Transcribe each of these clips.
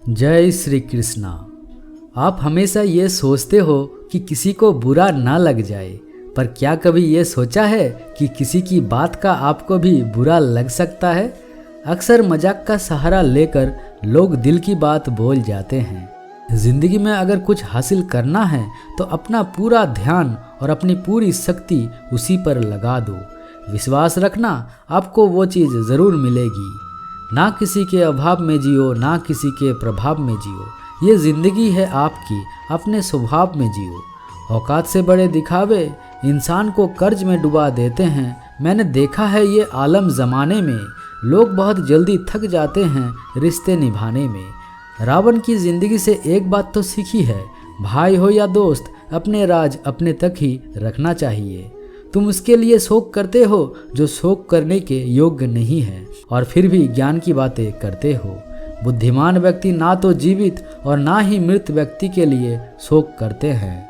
जय श्री कृष्णा। आप हमेशा ये सोचते हो कि किसी को बुरा ना लग जाए, पर क्या कभी ये सोचा है कि किसी की बात का आपको भी बुरा लग सकता है। अक्सर मजाक का सहारा लेकर लोग दिल की बात बोल जाते हैं। जिंदगी में अगर कुछ हासिल करना है तो अपना पूरा ध्यान और अपनी पूरी शक्ति उसी पर लगा दो। विश्वास रखना, आपको वो चीज़ ज़रूर मिलेगी। ना किसी के अभाव में जियो, ना किसी के प्रभाव में जियो। ये ज़िंदगी है आपकी, अपने स्वभाव में जियो। औकात से बड़े दिखावे इंसान को कर्ज में डुबा देते हैं। मैंने देखा है ये आलम ज़माने में, लोग बहुत जल्दी थक जाते हैं रिश्ते निभाने में। रावण की ज़िंदगी से एक बात तो सीखी है, भाई हो या दोस्त, अपने राज अपने तक ही रखना चाहिए। तुम उसके लिए शोक करते हो जो शोक करने के योग्य नहीं है, और फिर भी ज्ञान की बातें करते हो। बुद्धिमान व्यक्ति ना तो जीवित और ना ही मृत व्यक्ति के लिए शोक करते हैं।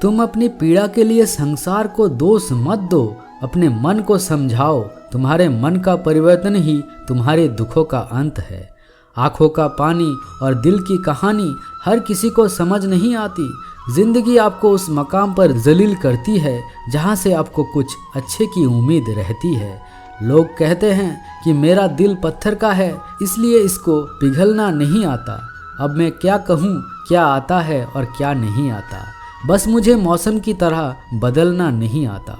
तुम अपनी पीड़ा के लिए संसार को दोष मत दो, अपने मन को समझाओ। तुम्हारे मन का परिवर्तन ही तुम्हारे दुखों का अंत है। आंखों का पानी और दिल की कहानी हर किसी को समझ नहीं आती। जिंदगी आपको उस मकाम पर जलील करती है जहाँ से आपको कुछ अच्छे की उम्मीद रहती है। लोग कहते हैं कि मेरा दिल पत्थर का है, इसलिए इसको पिघलना नहीं आता। अब मैं क्या कहूँ, क्या आता है और क्या नहीं आता। बस मुझे मौसम की तरह बदलना नहीं आता।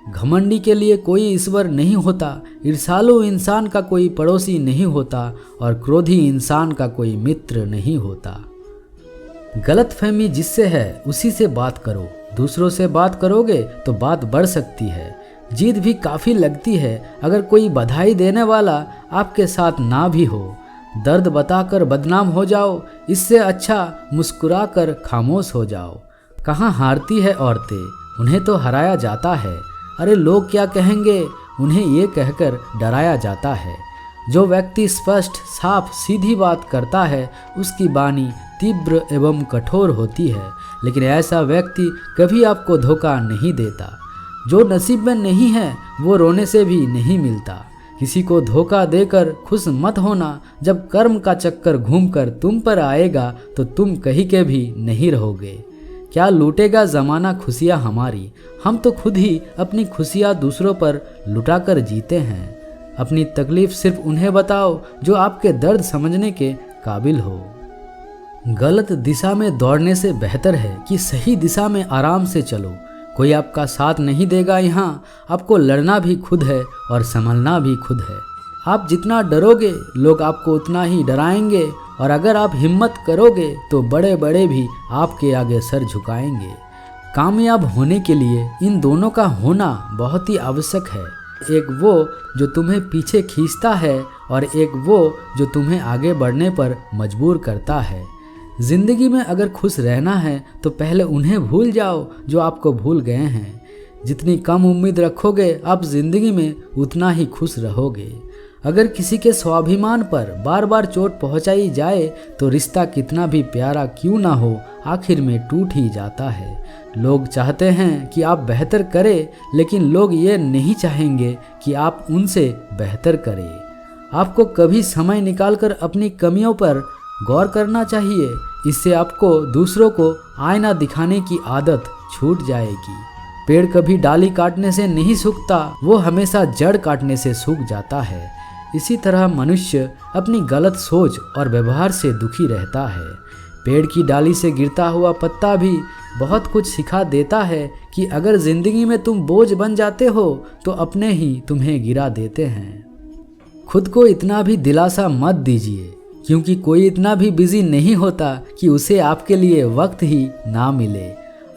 घमंडी के लिए कोई ईश्वर नहीं होता, ईर्ष्यालु इंसान का कोई पड़ोसी नहीं होता, और क्रोधी इंसान का कोई मित्र नहीं होता। गलतफहमी जिससे है उसी से बात करो। दूसरों से बात करोगे तो बात बढ़ सकती है। जीत भी काफ़ी लगती है अगर कोई बधाई देने वाला आपके साथ ना भी हो। दर्द बताकर बदनाम हो जाओ, इससे अच्छा मुस्कुरा कर खामोश हो जाओ। कहाँ हारती है औरतें, उन्हें तो हराया जाता है। अरे लोग क्या कहेंगे, उन्हें ये कहकर डराया जाता है। जो व्यक्ति स्पष्ट, साफ, सीधी बात करता है उसकी वाणी तीव्र एवं कठोर होती है, लेकिन ऐसा व्यक्ति कभी आपको धोखा नहीं देता। जो नसीब में नहीं है वो रोने से भी नहीं मिलता। किसी को धोखा देकर खुश मत होना। जब कर्म का चक्कर घूमकर तुम पर आएगा तो तुम कहीं के भी नहीं रहोगे। क्या लूटेगा ज़माना खुशियाँ हमारी, हम तो खुद ही अपनी खुशियाँ दूसरों पर लुटाकर जीते हैं। अपनी तकलीफ सिर्फ उन्हें बताओ जो आपके दर्द समझने के काबिल हो। गलत दिशा में दौड़ने से बेहतर है कि सही दिशा में आराम से चलो। कोई आपका साथ नहीं देगा यहाँ, आपको लड़ना भी खुद है और संभलना भी खुद है। आप जितना डरोगे लोग आपको उतना ही डराएंगे, और अगर आप हिम्मत करोगे तो बड़े बड़े भी आपके आगे सर झुकाएंगे। कामयाब होने के लिए इन दोनों का होना बहुत ही आवश्यक है। एक वो जो तुम्हें पीछे खींचता है और एक वो जो तुम्हें आगे बढ़ने पर मजबूर करता है। जिंदगी में अगर खुश रहना है तो पहले उन्हें भूल जाओ जो आपको भूल गए हैं। जितनी कम उम्मीद रखोगे आप जिंदगी में उतना ही खुश रहोगे। अगर किसी के स्वाभिमान पर बार बार चोट पहुंचाई जाए तो रिश्ता कितना भी प्यारा क्यों ना हो आखिर में टूट ही जाता है। लोग चाहते हैं कि आप बेहतर करें, लेकिन लोग ये नहीं चाहेंगे कि आप उनसे बेहतर करें। आपको कभी समय निकालकर अपनी कमियों पर गौर करना चाहिए। इससे आपको दूसरों को आईना दिखाने की आदत छूट जाएगी। पेड़ कभी डाली काटने से नहीं सूखता, वो हमेशा जड़ काटने से सूख जाता है। इसी तरह मनुष्य अपनी गलत सोच और व्यवहार से दुखी रहता है। पेड़ की डाली से गिरता हुआ पत्ता भी बहुत कुछ सिखा देता है कि अगर जिंदगी में तुम बोझ बन जाते हो तो अपने ही तुम्हें गिरा देते हैं। खुद को इतना भी दिलासा मत दीजिए, क्योंकि कोई इतना भी बिजी नहीं होता कि उसे आपके लिए वक्त ही ना मिले।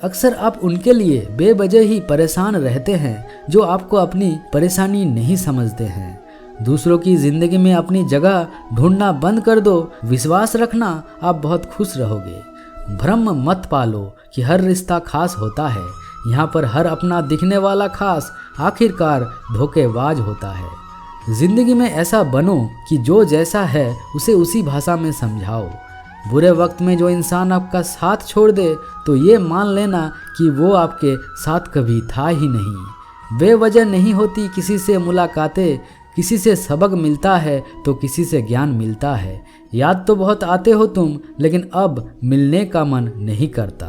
अक्सर आप उनके लिए बेवजह ही परेशान रहते हैं जो आपको अपनी परेशानी नहीं समझते हैं। दूसरों की जिंदगी में अपनी जगह ढूंढना बंद कर दो। विश्वास रखना, आप बहुत खुश रहोगे। भ्रम मत पालो कि हर रिश्ता खास होता है। यहाँ पर हर अपना दिखने वाला खास आखिरकार धोखेबाज होता है। जिंदगी में ऐसा बनो कि जो जैसा है उसे उसी भाषा में समझाओ। बुरे वक्त में जो इंसान आपका साथ छोड़ दे तो ये मान लेना कि वो आपके साथ कभी था ही नहीं। बेवजह नहीं होती किसी से मुलाकातें, किसी से सबक मिलता है तो किसी से ज्ञान मिलता है। याद तो बहुत आते हो तुम, लेकिन अब मिलने का मन नहीं करता।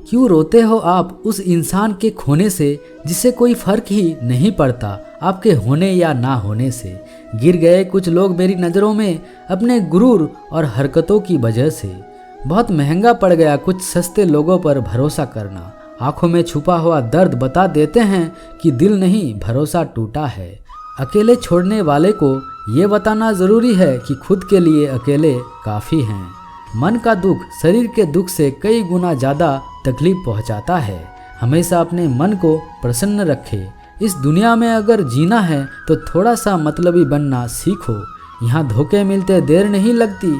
क्यों रोते हो आप उस इंसान के खोने से जिससे कोई फर्क ही नहीं पड़ता आपके होने या ना होने से। गिर गए कुछ लोग मेरी नज़रों में अपने गुरूर और हरकतों की वजह से। बहुत महंगा पड़ गया कुछ सस्ते लोगों पर भरोसा करना। आंखों में छुपा हुआ दर्द बता देते हैं कि दिल नहीं, भरोसा टूटा है। अकेले छोड़ने वाले को ये बताना ज़रूरी है कि खुद के लिए अकेले काफ़ी हैं। मन का दुख शरीर के दुख से कई गुना ज़्यादा तकलीफ पहुंचाता है। हमेशा अपने मन को प्रसन्न रखे। इस दुनिया में अगर जीना है तो थोड़ा सा मतलबी बनना सीखो। यहाँ धोखे मिलते देर नहीं लगती।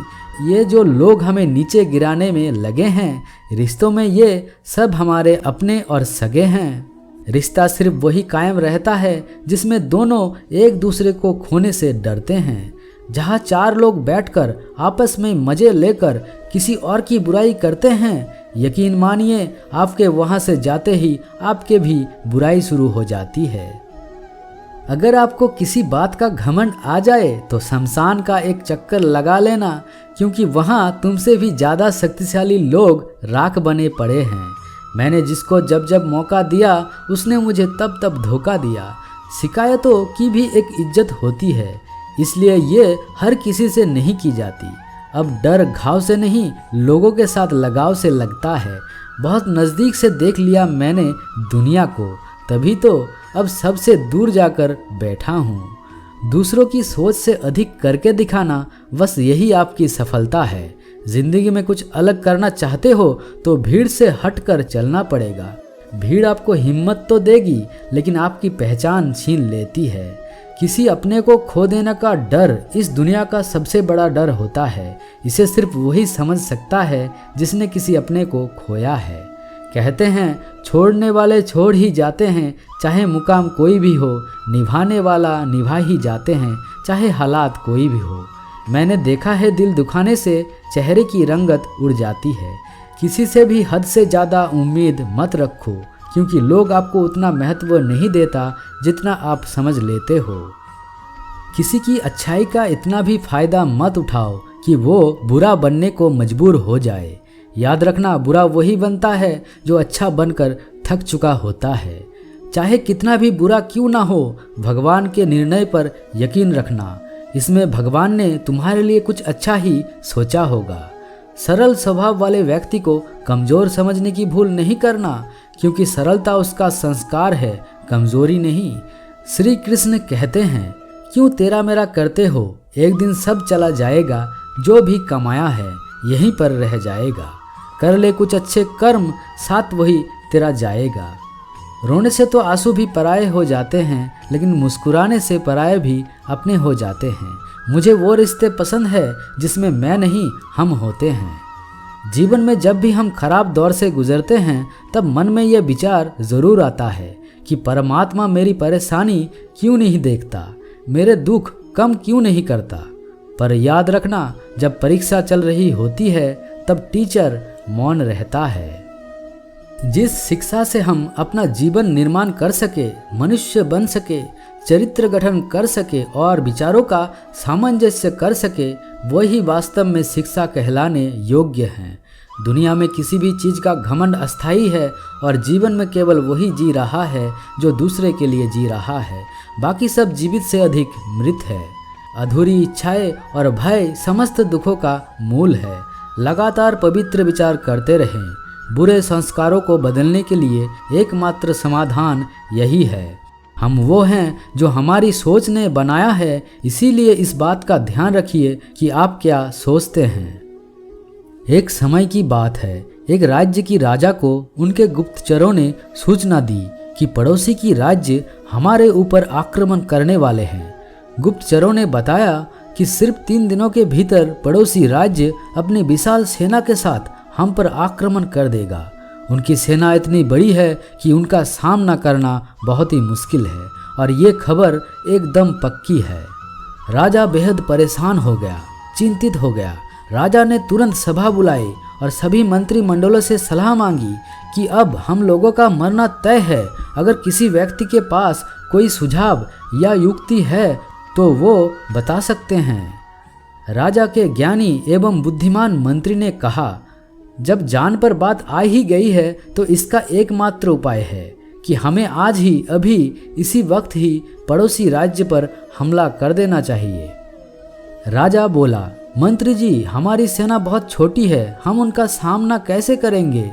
ये जो लोग हमें नीचे गिराने में लगे हैं, रिश्तों में ये सब हमारे अपने और सगे हैं। रिश्ता सिर्फ वही कायम रहता है जिसमें दोनों एक दूसरे को खोने से डरते हैं। जहाँ चार लोग बैठकर आपस में मजे लेकर किसी और की बुराई करते हैं, यकीन मानिए आपके वहाँ से जाते ही आपके भी बुराई शुरू हो जाती है। अगर आपको किसी बात का घमंड आ जाए तो शमशान का एक चक्कर लगा लेना, क्योंकि वहाँ तुमसे भी ज़्यादा शक्तिशाली लोग राख बने पड़े हैं। मैंने जिसको जब जब मौका दिया उसने मुझे तब तब धोखा दिया। शिकायतों की भी एक इज्जत होती है, इसलिए ये हर किसी से नहीं की जाती। अब डर घाव से नहीं, लोगों के साथ लगाव से लगता है। बहुत नज़दीक से देख लिया मैंने दुनिया को, तभी तो अब सबसे दूर जाकर बैठा हूँ। दूसरों की सोच से अधिक करके दिखाना, बस यही आपकी सफलता है। जिंदगी में कुछ अलग करना चाहते हो तो भीड़ से हटकर चलना पड़ेगा। भीड़ आपको हिम्मत तो देगी, लेकिन आपकी पहचान छीन लेती है। किसी अपने को खो देने का डर इस दुनिया का सबसे बड़ा डर होता है। इसे सिर्फ वही समझ सकता है जिसने किसी अपने को खोया है। कहते हैं छोड़ने वाले छोड़ ही जाते हैं, चाहे मुकाम कोई भी हो। निभाने वाला निभा ही जाते हैं, चाहे हालात कोई भी हो। मैंने देखा है दिल दुखाने से चेहरे की रंगत उड़ जाती है। किसी से भी हद से ज़्यादा उम्मीद मत रखो, क्योंकि लोग आपको उतना महत्व नहीं देता जितना आप समझ लेते हो। किसी की अच्छाई का इतना भी फायदा मत उठाओ कि वो बुरा बनने को मजबूर हो जाए। याद रखना, बुरा वही बनता है जो अच्छा बनकर थक चुका होता है। चाहे कितना भी बुरा क्यों ना हो, भगवान के निर्णय पर यकीन रखना। इसमें भगवान ने तुम्हारे लिए कुछ अच्छा ही सोचा होगा। सरल स्वभाव वाले व्यक्ति को कमज़ोर समझने की भूल नहीं करना, क्योंकि सरलता उसका संस्कार है, कमज़ोरी नहीं। श्री कृष्ण कहते हैं, क्यों तेरा मेरा करते हो, एक दिन सब चला जाएगा। जो भी कमाया है यहीं पर रह जाएगा। कर ले कुछ अच्छे कर्म, साथ वही तेरा जाएगा। रोने से तो आंसू भी पराये हो जाते हैं, लेकिन मुस्कुराने से पराये भी अपने हो जाते हैं। मुझे वो रिश्ते पसंद है जिसमें मैं नहीं, हम होते हैं। जीवन में जब भी हम खराब दौर से गुजरते हैं, तब मन में ये विचार ज़रूर आता है कि परमात्मा मेरी परेशानी क्यों नहीं देखता, मेरे दुख कम क्यों नहीं करता। पर याद रखना, जब परीक्षा चल रही होती है तब टीचर मौन रहता है। जिस शिक्षा से हम अपना जीवन निर्माण कर सके, मनुष्य बन सके, चरित्र गठन कर सके और विचारों का सामंजस्य कर सके, वही वास्तव में शिक्षा कहलाने योग्य हैं। दुनिया में किसी भी चीज़ का घमंड अस्थायी है और जीवन में केवल वही जी रहा है जो दूसरे के लिए जी रहा है। बाकी सब जीवित से अधिक मृत है। अधूरी इच्छाएं और भय समस्त दुखों का मूल है। लगातार पवित्र विचार करते रहें। बुरे संस्कारों को बदलने के लिए एकमात्र समाधान यही है। हम वो हैं जो हमारी सोच ने बनाया है, इसीलिए इस बात का ध्यान रखिए कि आप क्या सोचते हैं। एक समय की बात है, एक राज्य की राजा को उनके गुप्तचरों ने सूचना दी कि पड़ोसी की राज्य हमारे ऊपर आक्रमण करने वाले हैं। गुप्तचरों ने बताया कि सिर्फ 3 दिनों के भीतर पड़ोसी राज्य अपनी विशाल सेना के साथ हम पर आक्रमण कर देगा। उनकी सेना इतनी बड़ी है कि उनका सामना करना बहुत ही मुश्किल है और ये खबर एकदम पक्की है। राजा बेहद परेशान हो गया, चिंतित हो गया। राजा ने तुरंत सभा बुलाई और सभी मंत्रिमंडलों से सलाह मांगी कि अब हम लोगों का मरना तय है। अगर किसी व्यक्ति के पास कोई सुझाव या युक्ति है तो वो बता सकते हैं। राजा के ज्ञानी एवं बुद्धिमान मंत्री ने कहा, जब जान पर बात आ ही गई है तो इसका एकमात्र उपाय है कि हमें आज ही अभी इसी वक्त ही पड़ोसी राज्य पर हमला कर देना चाहिए। राजा बोला, मंत्री जी, हमारी सेना बहुत छोटी है, हम उनका सामना कैसे करेंगे?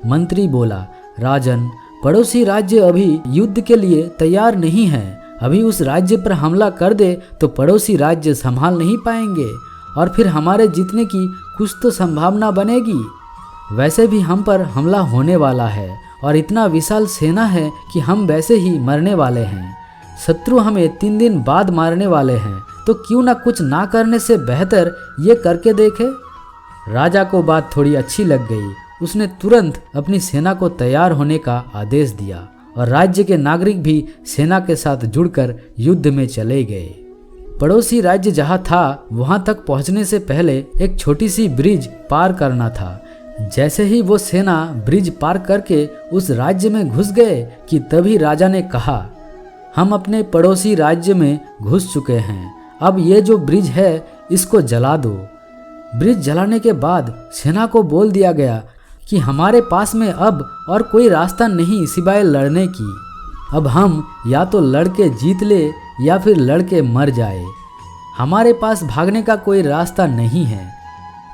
मंत्री बोला, राजन, पड़ोसी राज्य अभी युद्ध के लिए तैयार नहीं है। अभी उस राज्य पर हमला कर दे तो पड़ोसी राज्य संभाल नहीं पाएंगे और फिर हमारे जीतने की कुछ तो संभावना बनेगी। वैसे भी हम पर हमला होने वाला है और इतना विशाल सेना है कि हम वैसे ही मरने वाले हैं। शत्रु हमें 3 दिन बाद मारने वाले हैं, तो क्यों ना कुछ ना करने से बेहतर ये करके देखे। राजा को बात थोड़ी अच्छी लग गई। उसने तुरंत अपनी सेना को तैयार होने का आदेश दिया और राज्य के नागरिक भी सेना के साथ जुड़कर युद्ध में चले गए। पड़ोसी राज्य जहाँ था वहाँ तक पहुँचने से पहले एक छोटी सी ब्रिज पार करना था। जैसे ही वो सेना ब्रिज पार करके उस राज्य में घुस गए कि तभी राजा ने कहा, हम अपने पड़ोसी राज्य में घुस चुके हैं, अब ये जो ब्रिज है इसको जला दो। ब्रिज जलाने के बाद सेना को बोल दिया गया कि हमारे पास में अब और कोई रास्ता नहीं सिवाय लड़ने की। अब हम या तो लड़के जीत ले या फिर लड़के मर जाए। हमारे पास भागने का कोई रास्ता नहीं है।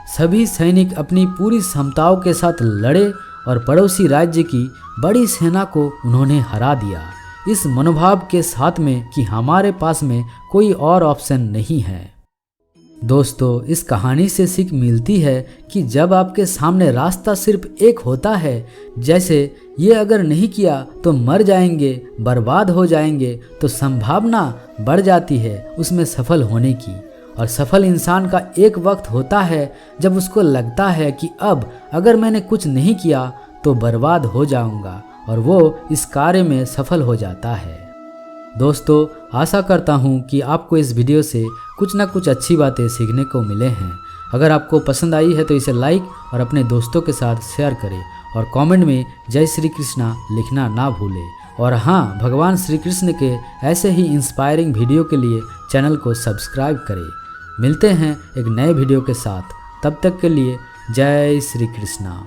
सभी सैनिक अपनी पूरी क्षमताओं के साथ लड़े और पड़ोसी राज्य की बड़ी सेना को उन्होंने हरा दिया, इस मनोभाव के साथ में कि हमारे पास में कोई और ऑप्शन नहीं है। दोस्तों, इस कहानी से सीख मिलती है कि जब आपके सामने रास्ता सिर्फ एक होता है, जैसे ये अगर नहीं किया तो मर जाएंगे, बर्बाद हो जाएंगे, तो संभावना बढ़ जाती है उसमें सफल होने की। और सफल इंसान का एक वक्त होता है जब उसको लगता है कि अब अगर मैंने कुछ नहीं किया तो बर्बाद हो जाऊंगा, और वो इस कार्य में सफल हो जाता है। दोस्तों, आशा करता हूँ कि आपको इस वीडियो से कुछ ना कुछ अच्छी बातें सीखने को मिले हैं। अगर आपको पसंद आई है तो इसे लाइक और अपने दोस्तों के साथ शेयर करें और कमेंट में जय श्री कृष्णा लिखना ना भूलें। और हाँ, भगवान श्री कृष्ण के ऐसे ही इंस्पायरिंग वीडियो के लिए चैनल को सब्सक्राइब करें। मिलते हैं एक नए वीडियो के साथ, तब तक के लिए जय श्री कृष्णा।